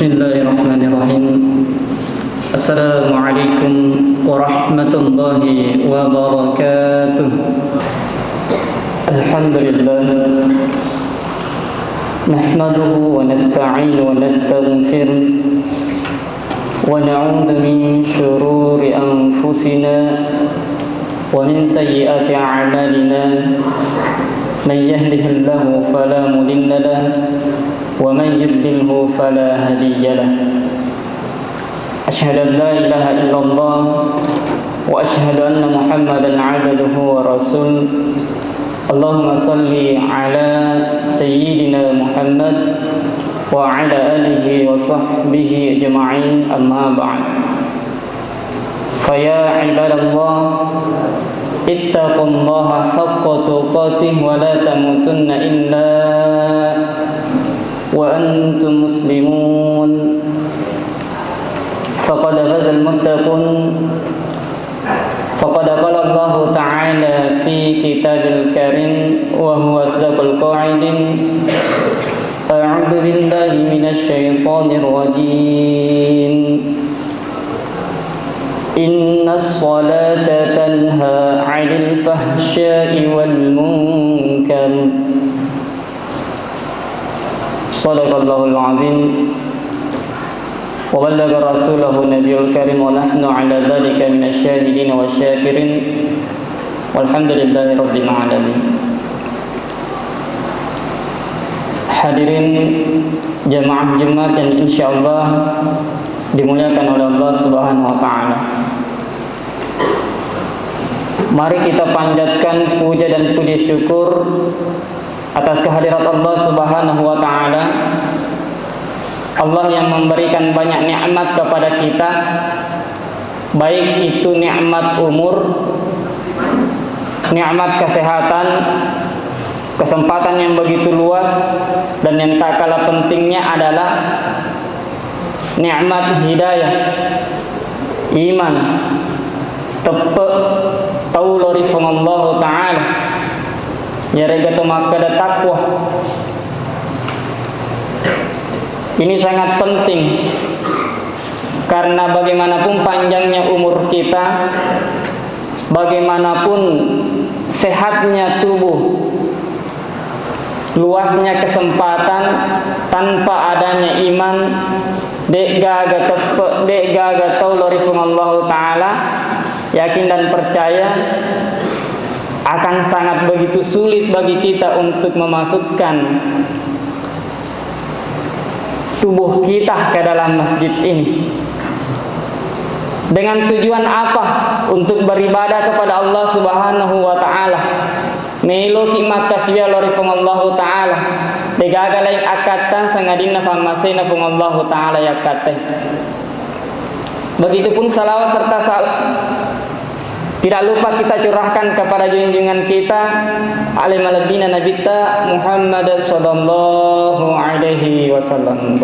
Bismillahirrahmanirrahim. Assalamualaikum warahmatullahi wabarakatuh. Alhamdulillah, nahmaduhu wa nasta'inu wa nastaghfir wa na'udzu min shururi anfusina wa min sayyiati a'malina. Man yahdihillahu fala mudilla lahu wa man yudlilhu fala hadiya lahu. Asyhadu an la ilaha illallah wa asyhadu anna Muhammadan 'abduhu wa rasul. Allahumma salli ala sayyidina Muhammad wa ala alihi wa sahbihi ajma'in, amma ba'd. Fa ya ibadallah, ittaqullaha haqqa tuqatih wa la tamutunna illa wa antum muslimun. Faqad fazal muttaqun. Faqad qala Allah ta'ala fi kitabil karim wa huwa asdaqul qa'ilin. A'udzu billahi minasy syaithanir rajim. Innas salata tanha 'anil fahsya'i wal munkar. Shadaqallahul 'azim. Wa ballagha rasulahu nabiyul karim wa nahnu 'ala dzalika minasy syahidin wasyakirin. Walhamdulillahi rabbil alamin. Hadirin jamaah Jumat yang insyaallah dimuliakan oleh Allah Subhanahu wa taala. Mari kita panjatkan puja dan puji syukur atas kehadirat Allah Subhanahu wa taala. Allah yang memberikan banyak nikmat kepada kita, baik itu nikmat umur, nikmat kesehatan, kesempatan yang begitu luas, dan yang tak kalah pentingnya adalah nikmat hidayah, iman, tepe, taulorifung Allah Ta'ala, jarega tumakada takwa. Ini sangat penting, karena bagaimanapun panjangnya umur kita, bagaimanapun sehatnya tubuh, luasnya kesempatan, tanpa adanya iman, dek gaga taulorifung Allah Ta'ala, yakin dan percaya akan sangat begitu sulit bagi kita untuk memasukkan tubuh kita ke dalam masjid ini. Dengan tujuan apa? Untuk beribadah kepada Allah Subhanahu wa taala. Melo kimat kasbiya lorifung Allah taala. Degaga lain akatan sangadina famasina pung Allah taala yakate. Begitupun salawat serta tidak lupa kita curahkan kepada junjungan kita alim alabina nabita Muhammad sallallahu alaihi wasallam.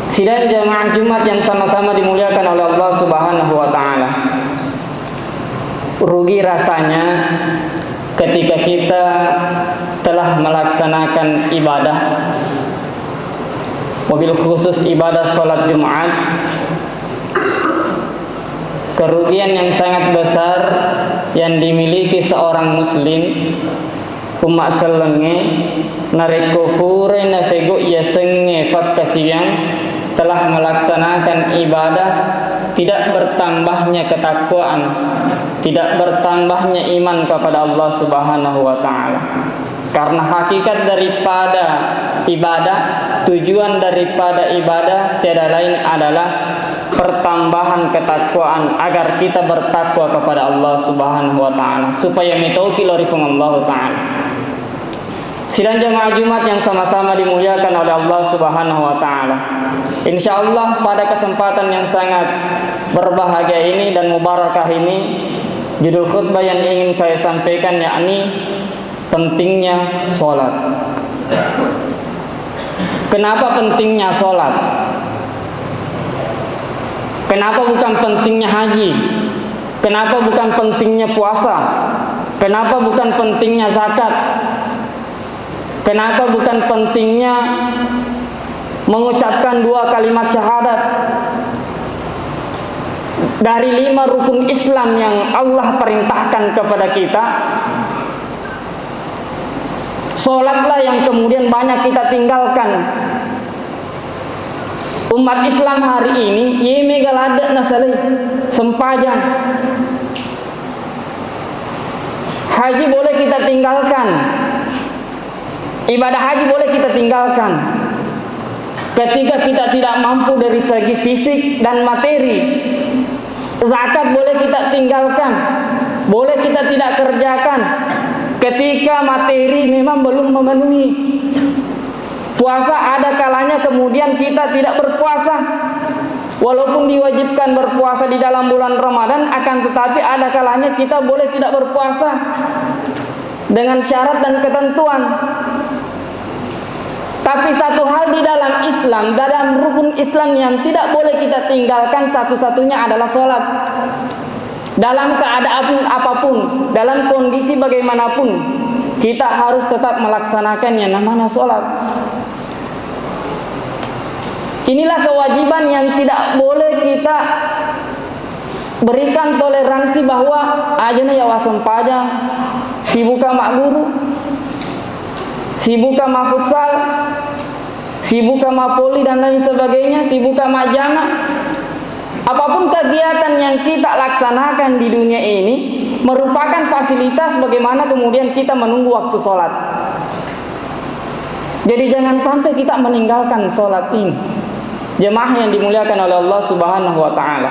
Sidang jamaah Jumat yang sama-sama dimuliakan oleh Allah Subhanahu wa taala. Rugi rasanya ketika kita telah melaksanakan ibadah, mobil khusus ibadah sholat Jumat, kerugian yang sangat besar yang dimiliki seorang muslim umat selenge narekufure nafego yasenge fakkasiyan telah melaksanakan ibadah, tidak bertambahnya ketakwaan, tidak bertambahnya iman kepada Allah Subhanahu wa taala. Karena hakikat daripada ibadah, tujuan daripada ibadah tiada lain adalah pertambahan ketakwaan, agar kita bertakwa kepada Allah Subhanahu wa taala, supaya mitauki lorifung Allah taala. Sidang jamaah Jumat yang sama-sama dimuliakan oleh Allah Subhanahu wa taala. Insyaallah pada kesempatan yang sangat berbahagia ini dan mubarakah ini, judul khutbah yang ingin saya sampaikan yakni pentingnya sholat. Kenapa pentingnya sholat? Kenapa bukan pentingnya haji? Kenapa bukan pentingnya puasa? Kenapa bukan pentingnya zakat? Kenapa bukan pentingnya mengucapkan 2 kalimat syahadat dari 5 rukun Islam yang Allah perintahkan kepada kita? Sholatlah yang kemudian banyak kita tinggalkan. Umat Islam hari ini yeme galada nasalih sempajang. Haji boleh kita tinggalkan, ibadah haji boleh kita tinggalkan ketika kita tidak mampu dari segi fisik dan materi. Zakat boleh kita tinggalkan, boleh kita tidak kerjakan ketika materi memang belum memenuhi. Puasa ada kalanya kemudian kita tidak berpuasa, walaupun diwajibkan berpuasa di dalam bulan Ramadan, akan tetapi ada kalanya kita boleh tidak berpuasa dengan syarat dan ketentuan. Tapi satu hal di dalam Islam, dalam rukun Islam yang tidak boleh kita tinggalkan, satu-satunya adalah sholat. Dalam keadaan apapun, dalam kondisi bagaimanapun, kita harus tetap melaksanakan yang namanya sholat. Inilah kewajiban yang tidak boleh kita berikan toleransi bahwa ajana ya wasem pajang, sibuka mak guru, sibuka mak futsal, sibuka mak poli dan lain sebagainya, sibuka mak jama. Apapun kegiatan yang kita laksanakan di dunia ini merupakan fasilitas bagaimana kemudian kita menunggu waktu sholat. Jadi jangan sampai kita meninggalkan sholat ini. Jemaah yang dimuliakan oleh Allah Subhanahu wa ta'ala,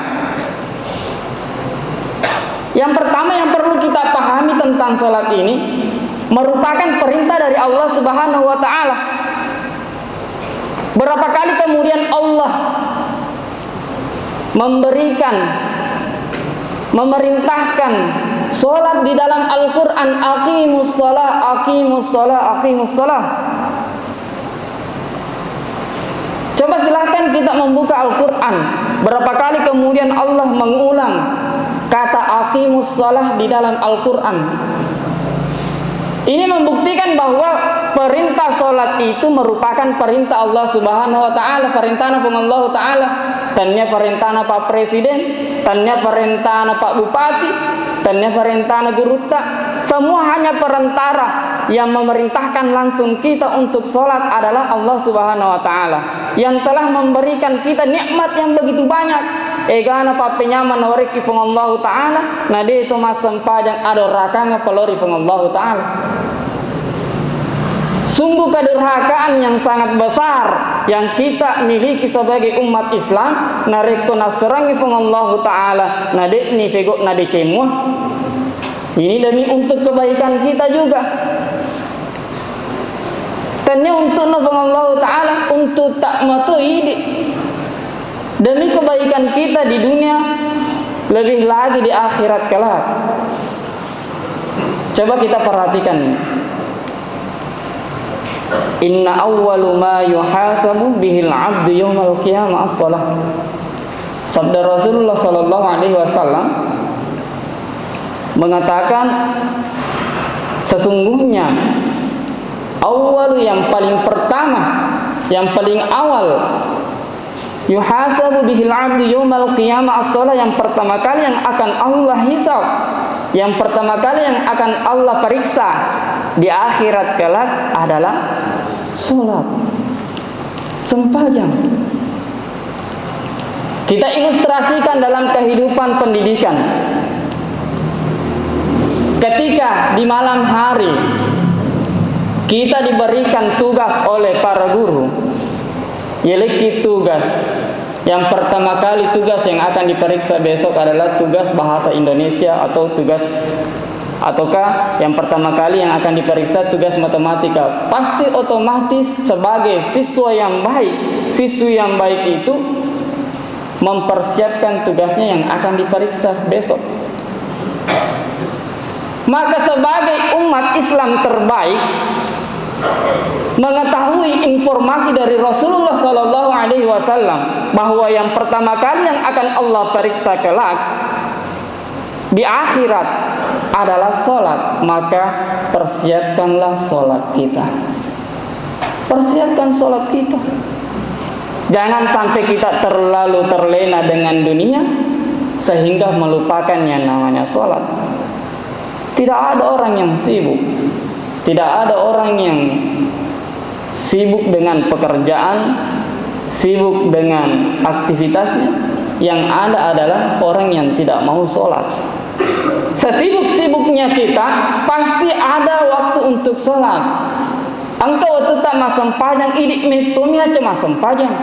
yang pertama yang perlu kita pahami tentang sholat ini merupakan perintah dari Allah Subhanahu wa ta'ala. Berapa kali kemudian Allah memerintahkan sholat di dalam Al-Quran, aqimus sholah, aqimus sholah, aqimus sholah. Coba silahkan kita membuka Al-Quran, berapa kali kemudian Allah mengulang kata aqimus sholah di dalam Al-Quran. Ini membuktikan bahwa perintah sholat itu merupakan perintah Allah Subhanahu wa ta'ala, perintah Allah ta'ala. Tanya perintah Pak Presiden, tanya perintah Pak Bupati, tanya perintah Guruta. Semua hanya perantara, yang memerintahkan langsung kita untuk sholat adalah Allah Subhanahu wa ta'ala, yang telah memberikan kita nikmat yang begitu banyak. Egana papenya menoriki Allah ta'ala, nade itu masam pajang adorakanga pelori Allah ta'ala. Sungguh kedurhakaan yang sangat besar yang kita miliki sebagai umat Islam. Nareko naserangi Allah ta'ala, nade ni fego nade cemua. Ini demi untuk kebaikan kita juga. Tanya untuk Allah ta'ala, untuk tak matoi demi kebaikan kita di dunia, lebih lagi di akhirat kelak. Coba kita perhatikan ini. Inna awwalu ma yuhasabu bihil abdu yawmal qiyamah as-salah. Sabda Rasulullah sallallahu alaihi wasallam mengatakan, sesungguhnya awal yang paling pertama, yang paling awal, yuhasabu bihil abdu yawmal qiyamah as-salah, yang pertama kali yang akan Allah hisab, yang pertama kali yang akan Allah periksa di akhirat kelak adalah sholat, sempajang. Kita ilustrasikan dalam kehidupan pendidikan. Ketika di malam hari kita diberikan tugas oleh para guru, yaitu tugas yang pertama kali, tugas yang akan diperiksa besok adalah tugas bahasa Indonesia, atau tugas, ataukah yang pertama kali yang akan diperiksa tugas matematika. Pasti otomatis sebagai siswa yang baik, siswi yang baik itu mempersiapkan tugasnya yang akan diperiksa besok. Maka sebagai umat Islam terbaik, mengetahui informasi dari Rasulullah sallallahu alaihi wasallam bahwa yang pertama kali yang akan Allah periksa kelak di akhirat adalah sholat, maka persiapkanlah sholat kita. Persiapkan sholat kita. Jangan sampai kita terlalu terlena dengan dunia sehingga melupakan yang namanya sholat. Tidak ada orang yang sibuk, tidak ada orang yang sibuk dengan pekerjaan, sibuk dengan aktivitasnya. Yang ada adalah orang yang tidak mau sholat. Sesibuk-sibuknya kita pasti ada waktu untuk sholat. Engkau tetap masempajang idik metumia cuma sempajang.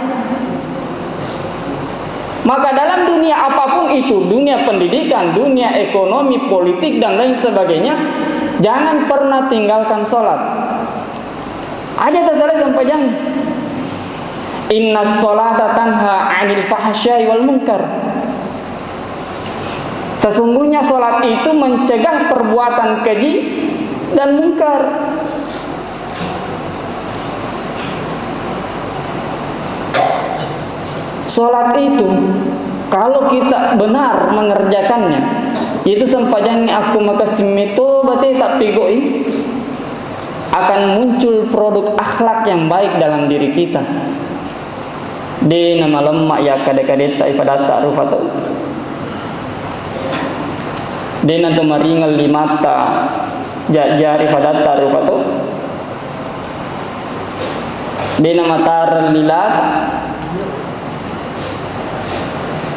Maka dalam dunia apapun itu, dunia pendidikan, dunia ekonomi, politik dan lain sebagainya, jangan pernah tinggalkan sholat. Aja terselesai sempajang. Inna sholata tanha 'anil fahsya'i wal munkar. Sesungguhnya sholat itu mencegah perbuatan keji dan mungkar. Sholat itu kalau kita benar mengerjakannya, itu sempajang aku maka simito berarti tak pigoi, akan muncul produk akhlak yang baik dalam diri kita. Di nama lemak ya kadek-kadek tak ibadat tak rufato. Di nanti maringal limata jari pada tak rufato. Di nama tar lilat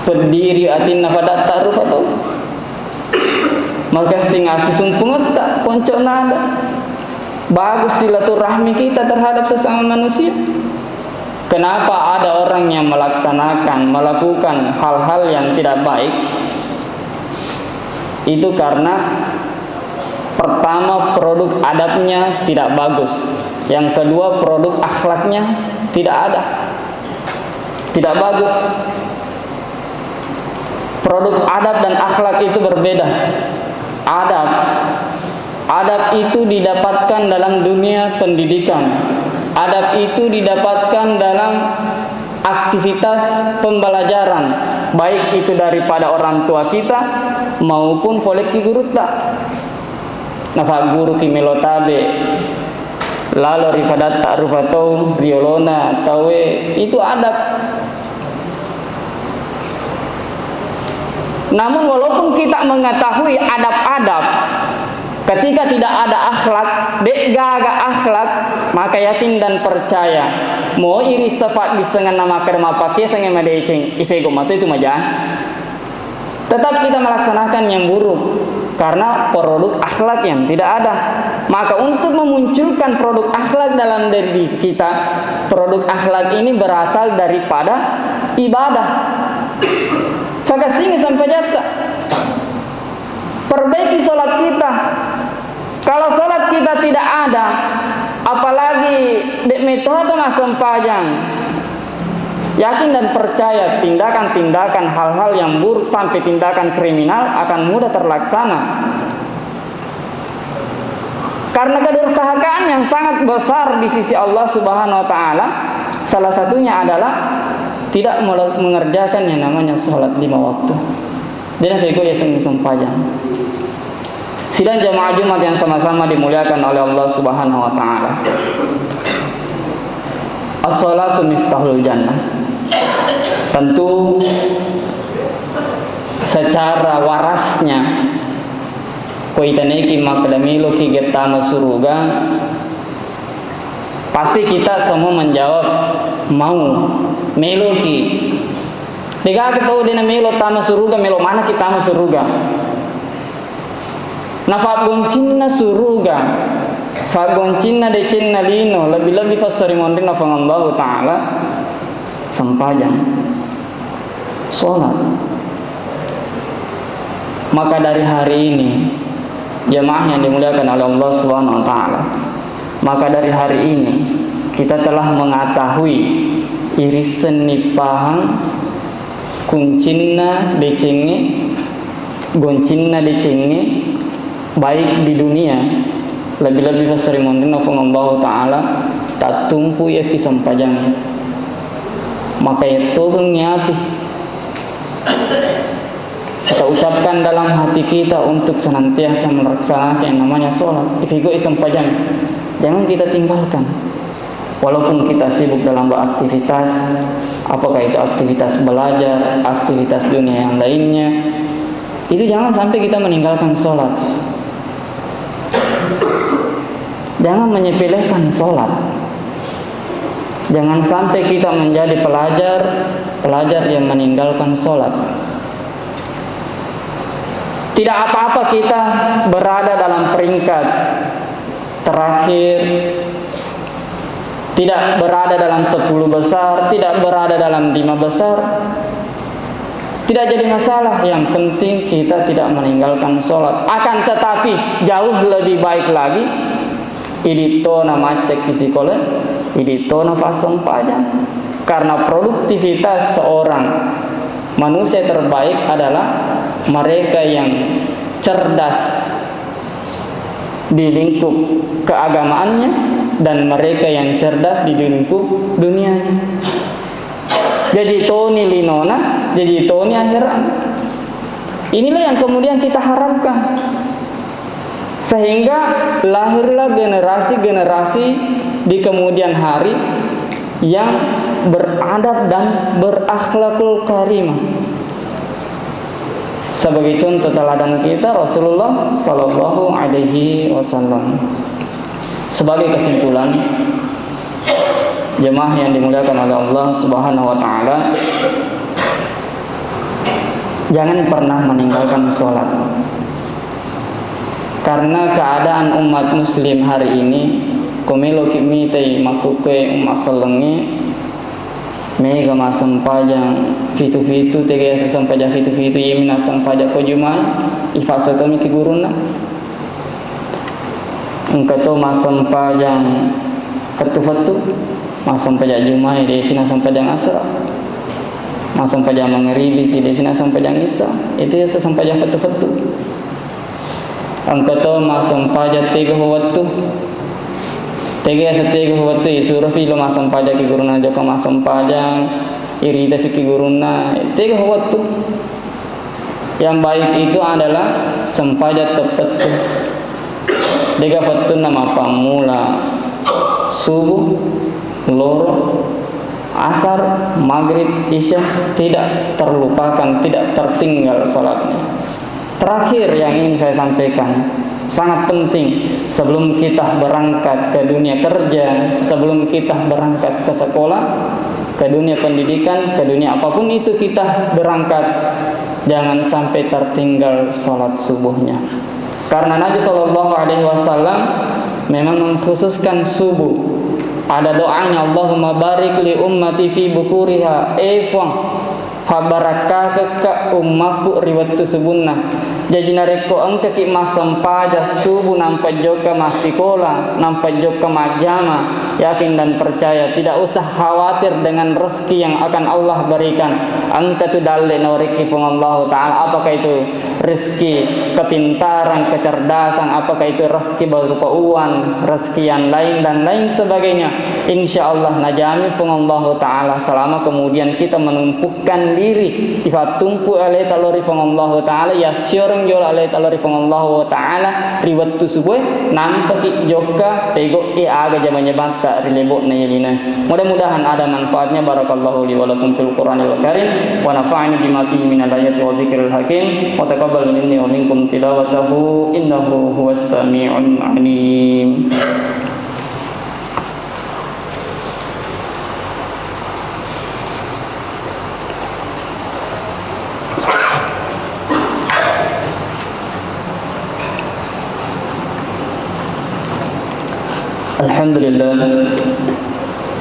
berdiri atin nafadat ta'ruf atau maka sing asih sumpungat tak poncok nada. Bagus silaturahmi kita terhadap sesama manusia. Kenapa ada orang yang melakukan hal-hal yang tidak baik? Itu karena pertama produk adabnya tidak bagus, yang kedua produk akhlaknya tidak ada, tidak bagus. Produk adab dan akhlak itu berbeda. Adab itu didapatkan dalam dunia pendidikan. Adab itu didapatkan dalam aktivitas pembelajaran, baik itu daripada orang tua kita maupun koleki guru tak. Napa guru kimelotabe lalu rifadat ta'ruf atau riolona tawe itu adab. Namun walaupun kita mengetahui adab-adab, ketika tidak ada akhlak, gaga akhlak, maka yakin dan percaya mau iri sifat disengan nama kerma pakai sengan madecing ifego matu itu maja. Tetap kita melaksanakan yang buruk karena produk akhlak yang tidak ada. Maka untuk memunculkan produk akhlak dalam diri kita, produk akhlak ini berasal daripada ibadah. Maka sini sampai jatuh. Perbaiki sholat kita. Kalau sholat kita tidak ada, apalagi dek metode masam pajang, yakin dan percaya tindakan-tindakan hal-hal yang buruk sampai tindakan kriminal akan mudah terlaksana. Karena kedurhakaan yang sangat besar di sisi Allah Subhanahu wa taala, salah satunya adalah tidak mengerjakan yang namanya sholat 5 waktu. Dan bego ya sempajang. Sidang jamaah Jumat yang sama-sama dimuliakan oleh Allah Subhanahu wa taala. As-salatu miftahul jannah. Tentu secara warasnya koitaneki makdamilu ki getama suruga, pasti kita semua menjawab mau meloki. Dika kita dina melo tama suruga, melo mana kita ma suruga. Na fagoncinna suruga, fagoncinna de cinna lino, lebih-lebih fasari mondin na fangallahu ta'ala sempajang sholat. Maka dari hari ini jemaah yang dimuliakan oleh Allah Subhanahu wa taala, maka dari hari ini kita telah mengetahui irisan nipahang kuncinna decenge goncinna decenge baik di dunia, lebih-lebih sering mondin Allah taala tak tumpu ya kisampajang. Maka itu nyati kita ucapkan dalam hati kita untuk senantiasa melaksanakan yang namanya sholat. Ifigo isampajang, jangan kita tinggalkan. Walaupun kita sibuk dalam beraktivitas, apakah itu aktivitas belajar, aktivitas dunia yang lainnya, itu jangan sampai kita meninggalkan sholat. Jangan menyepelekan sholat. Jangan sampai kita menjadi pelajar yang meninggalkan sholat. Tidak apa-apa kita berada dalam peringkat terakhir, tidak berada dalam 10 besar, tidak berada dalam 5 besar, tidak jadi masalah. Yang penting kita tidak meninggalkan sholat. Akan tetapi jauh lebih baik lagi idito nama cek psikologi, idito nama pasang pajang. Karena produktivitas seorang manusia terbaik adalah mereka yang cerdas di lingkup keagamaannya dan mereka yang cerdas di lingkup dunianya. Jadi toni linona, jadi toni akhirat. Inilah yang kemudian kita harapkan, sehingga lahirlah generasi-generasi di kemudian hari yang beradab dan berakhlakul karimah. Sebagai contoh teladan kita Rasulullah Sallallahu Alaihi Wasallam. Sebagai kesimpulan, jemaah yang dimuliakan oleh Allah Subhanahu Wa Taala, jangan pernah meninggalkan sholat. Karena keadaan umat Muslim hari ini, komelo kimi tei makuke umat selengi, mega masam pajang fitu-fitu tega sesam pajak fitu-fitu yemina sam pajak kojumai ifasa kami ke guruna engkato masam pajang fatu-fatu masam pajak jumai di sini sam pajang asra masam pajak mangribi di sini sam pajang isa itu ya sesam pajak fatu-fatu engkato masam pajak tiga waktu tega setega waktu surah filo masam pajak ke guruna joka masam pajang irida fikir guruna tega waktu yang baik itu adalah sempajak tepat tega waktu nama pamula subuh loro asar maghrib isya tidak terlupakan, tidak tertinggal sholatnya. Terakhir yang ingin saya sampaikan, sangat penting sebelum kita berangkat ke dunia kerja, sebelum kita berangkat ke sekolah, ke dunia pendidikan, ke dunia apapun itu kita berangkat, jangan sampai tertinggal sholat subuhnya. Karena Nabi Shallallahu Alaihi Wasallam memang mengkhususkan subuh. Ada doanya, Allahumma barik li ummati fi bukuriha efang fabarakah ke ummaku riwatu subunnah. Jadi nareko angka ki masam paja subuh nampak joka masikola, nampak joka majama, yakin dan percaya, tidak usah khawatir dengan rezeki yang akan Allah berikan. Anta tu dalle nauriki fung Allah Ta'ala, apakah itu rezeki kepintaran, kecerdasan, apakah itu rezeki berupa uang, rezeki yang lain dan lain sebagainya. Insya Allah najami fung Allah Ta'ala selama kemudian kita menumpukan diri ifatumpu alai talori fung Allah Ta'ala ya syurang jola alai talori fung Allah Ta'ala riwat tu subuh nampaki joka pego aga jamannya banta rilebok na yelina. Mudah-mudahan ada manfaatnya. Barakallahu li wa lakum fil Qur'anil Karim wa nafa'ani bima fihi minal ayati wa dzikril hakim wa taqabbal minni wa minkum tilawatahu innahu huwas sami'un alim.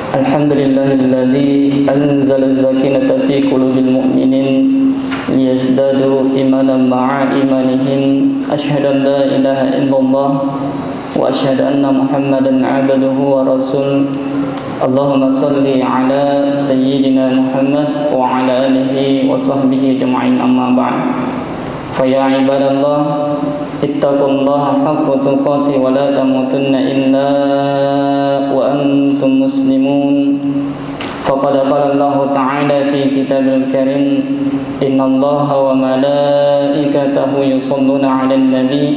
Alhamdulillahilladzi anzala az-sakinata fi qulubil mu'minin liyazdadu imanan ma'a imanihim. Asyhadu an la ilaha illallah wa asyhadu anna Muhammadan 'abduhu wa rasul. Allahumma salli ala sayyidina Muhammad wa ala alihi wa sahbihi ajma'in, amma ba'd. Fa ya ibadallah ittaqullaha haqqa tuqatih wa la tamutunna illa wa antum muslimun. Faqad qala Allah Ta'ala fi kitabil karim, innallaha wa malaikatahu yusholluna 'alan nabi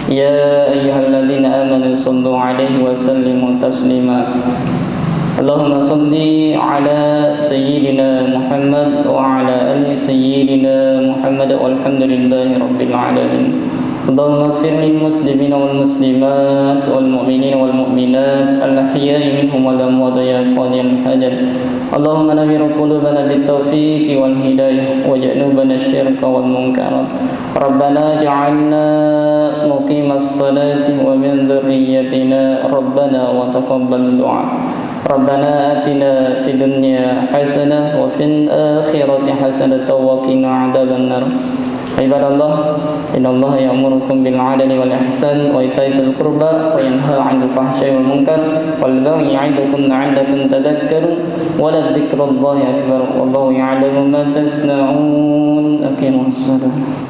ya ayyuhalladzina amanu shallu 'alaihi wa sallimu taslima. اللهم صل على سيدنا محمد وعلى آل سيدنا محمد والحمد لله رب العالمين. اللهم اغفر للمسلمين والمسلمات والمؤمنين والمؤمنات الأحياء منهم والأموات يا قاضي الحاجات. اللهم نور قلوبنا بالتوفيق والهداية وجنوبنا الشرك والمنكرات. ربنا اجعلنا مقيم الصلاة ومن ذريتنا ربنا وتقبل دعاء. ربنا آتنا في الدنيا حسنة وفي الآخرة حسنة وقنا عذاب النار. عباد الله إن الله يأمركم بالعدل والإحسان وإيتاء ذي القربى وينهى عن الفحشاء والمنكر والبغي يعظكم لعلكم تذكرون ولذكر الله أكبر والله يعلم ما تصنعون. أقيموا الصلاة.